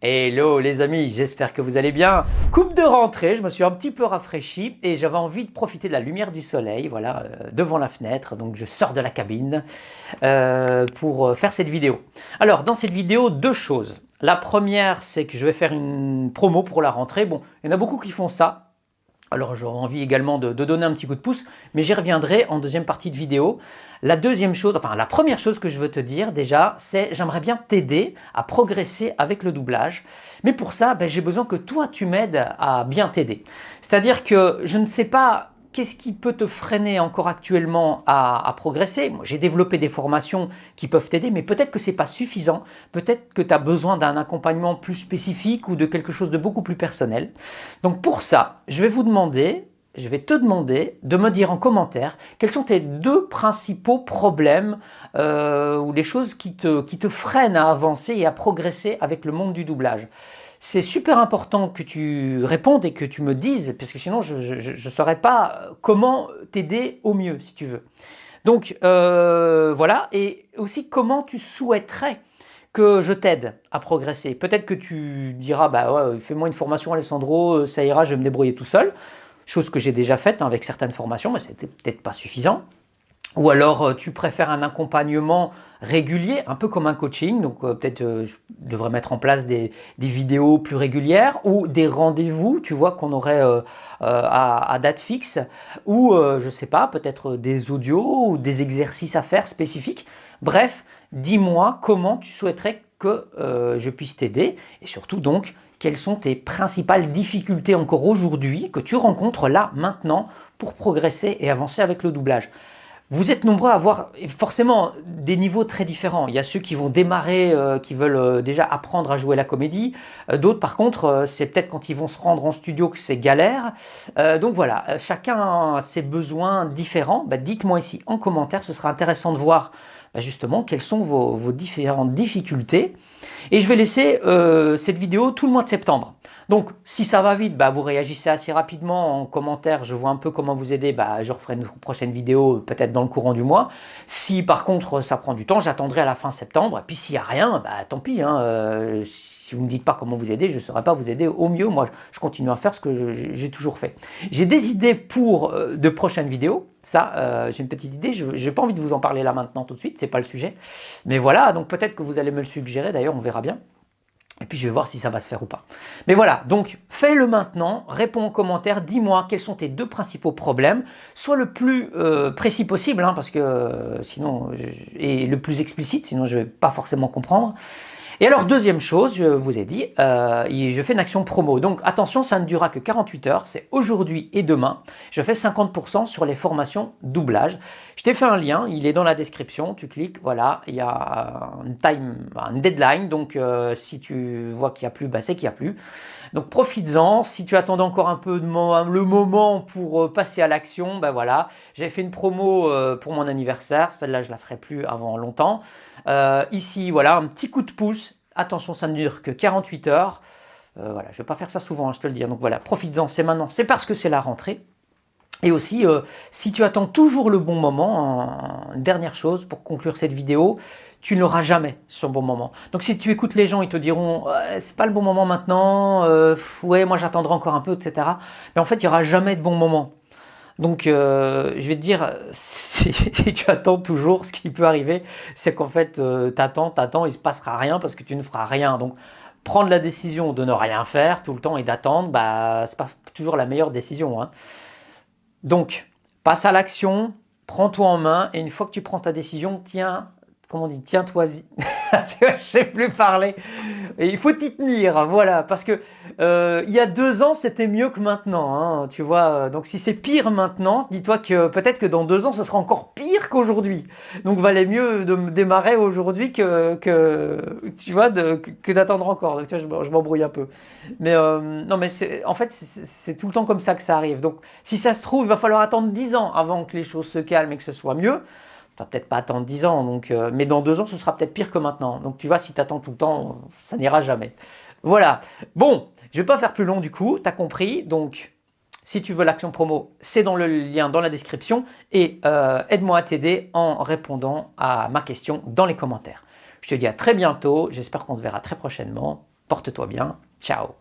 Hello les amis, j'espère que vous allez bien. Coupe de rentrée, je me suis un petit peu rafraîchi et j'avais envie de profiter de la lumière du soleil, voilà, devant la fenêtre. Donc je sors de la cabine pour faire cette vidéo. Alors dans cette vidéo, deux choses. La première, c'est que je vais faire une promo pour la rentrée. Bon, il y en a beaucoup qui font ça. Alors j'aurais envie également de donner un petit coup de pouce, mais j'y reviendrai en deuxième partie de vidéo. La deuxième chose, enfin la première chose que je veux te dire déjà, c'est j'aimerais bien t'aider à progresser avec le doublage. Mais pour ça, j'ai besoin que toi tu m'aides à bien t'aider. C'est-à-dire que je ne sais pas qu'est-ce qui peut te freiner encore actuellement à progresser. Moi, j'ai développé des formations qui peuvent t'aider, mais peut-être que ce n'est pas suffisant. Peut-être que tu as besoin d'un accompagnement plus spécifique ou de quelque chose de beaucoup plus personnel. Donc pour ça, je vais te demander de me dire en commentaire quels sont tes deux principaux problèmes ou les choses qui te freinent à avancer et à progresser avec le monde du doublage. C'est super important que tu répondes et que tu me dises, parce que sinon je ne saurais pas comment t'aider au mieux, si tu veux. Donc voilà, et aussi comment tu souhaiterais que je t'aide à progresser. Peut-être que tu diras, bah ouais, fais-moi une formation Alessandro, ça ira, je vais me débrouiller tout seul. Chose que j'ai déjà faite avec certaines formations, mais c'était peut-être pas suffisant. Ou alors tu préfères un accompagnement régulier, un peu comme un coaching, donc peut-être je devrais mettre en place des vidéos plus régulières ou des rendez-vous, tu vois, qu'on aurait à date fixe, ou je sais pas, peut-être des audios ou des exercices à faire spécifiques. Bref, dis-moi comment tu souhaiterais que je puisse t'aider et surtout donc quelles sont tes principales difficultés encore aujourd'hui que tu rencontres là maintenant pour progresser et avancer avec le doublage. Vous êtes nombreux à avoir forcément des niveaux très différents. Il y a ceux qui vont démarrer, qui veulent déjà apprendre à jouer la comédie. D'autres, par contre, c'est peut-être quand ils vont se rendre en studio que c'est galère. Donc voilà, chacun a ses besoins différents. Dites-moi ici en commentaire, ce sera intéressant de voir justement quelles sont vos différentes difficultés. Et je vais laisser cette vidéo tout le mois de septembre. Donc, si ça va vite, vous réagissez assez rapidement en commentaire, je vois un peu comment vous aider, je referai une prochaine vidéo peut-être dans le courant du mois. Si par contre ça prend du temps, j'attendrai à la fin septembre. Et puis s'il n'y a rien, tant pis. Si vous ne me dites pas comment vous aider, je ne saurais pas vous aider au mieux. Moi, je continue à faire ce que j'ai toujours fait. J'ai des idées pour de prochaines vidéos. Ça, j'ai une petite idée. Je n'ai pas envie de vous en parler là maintenant tout de suite, c'est pas le sujet. Mais voilà, donc peut-être que vous allez me le suggérer. D'ailleurs, on verra bien. Et puis je vais voir si ça va se faire ou pas. Mais voilà, donc fais-le maintenant, réponds en commentaire, dis-moi quels sont tes deux principaux problèmes. Sois le plus précis possible, parce que sinon, et le plus explicite, sinon je ne vais pas forcément comprendre. Et alors deuxième chose, je vous ai dit, je fais une action promo. Donc attention, ça ne durera que 48 heures, c'est aujourd'hui et demain. Je fais 50% sur les formations doublage. Je t'ai fait un lien, il est dans la description, tu cliques, voilà, il y a une deadline, donc si tu vois qu'il n'y a plus, c'est qu'il n'y a plus. Donc profites-en, si tu attendais encore un peu le moment pour passer à l'action, voilà, j'avais fait une promo pour mon anniversaire, celle-là je la ferai plus avant longtemps. Ici, voilà, un petit coup de pouce, attention, ça ne dure que 48 heures. Voilà, je ne vais pas faire ça souvent, je te le dis, donc voilà, profites-en, c'est maintenant, c'est parce que c'est la rentrée. Et aussi, si tu attends toujours le bon moment, dernière chose pour conclure cette vidéo, tu ne l'auras jamais sur le bon moment. Donc si tu écoutes les gens, ils te diront c'est pas le bon moment maintenant, ouais moi j'attendrai encore un peu, etc. Mais en fait il n'y aura jamais de bon moment. Donc je vais te dire, si tu attends toujours, ce qui peut arriver, c'est qu'en fait t'attends, il se passera rien parce que tu ne feras rien. Donc prendre la décision de ne rien faire tout le temps et d'attendre, c'est pas toujours la meilleure décision, hein. Donc, passe à l'action, prends-toi en main, et une fois que tu prends ta décision, tiens-toi-y. Je ne sais plus parler. Et il faut t'y tenir, voilà, parce que il y a 2 ans, c'était mieux que maintenant, hein, tu vois. Donc, si c'est pire maintenant, dis-toi que peut-être que dans 2 ans, ce sera encore pire qu'aujourd'hui. Donc, valait mieux de me démarrer aujourd'hui tu vois, que d'attendre encore. Donc, tu vois, je m'embrouille un peu. Mais non, mais en fait, c'est tout le temps comme ça que ça arrive. Donc, si ça se trouve, il va falloir attendre 10 ans avant que les choses se calment et que ce soit mieux. Enfin, peut-être pas attendre 10 ans, donc, mais dans 2 ans, ce sera peut-être pire que maintenant. Donc tu vois, si tu attends tout le temps, ça n'ira jamais. Voilà. Bon, je vais pas faire plus long du coup, tu as compris. Donc, si tu veux l'action promo, c'est dans le lien dans la description. Et aide-moi à t'aider en répondant à ma question dans les commentaires. Je te dis à très bientôt, j'espère qu'on se verra très prochainement. Porte-toi bien. Ciao.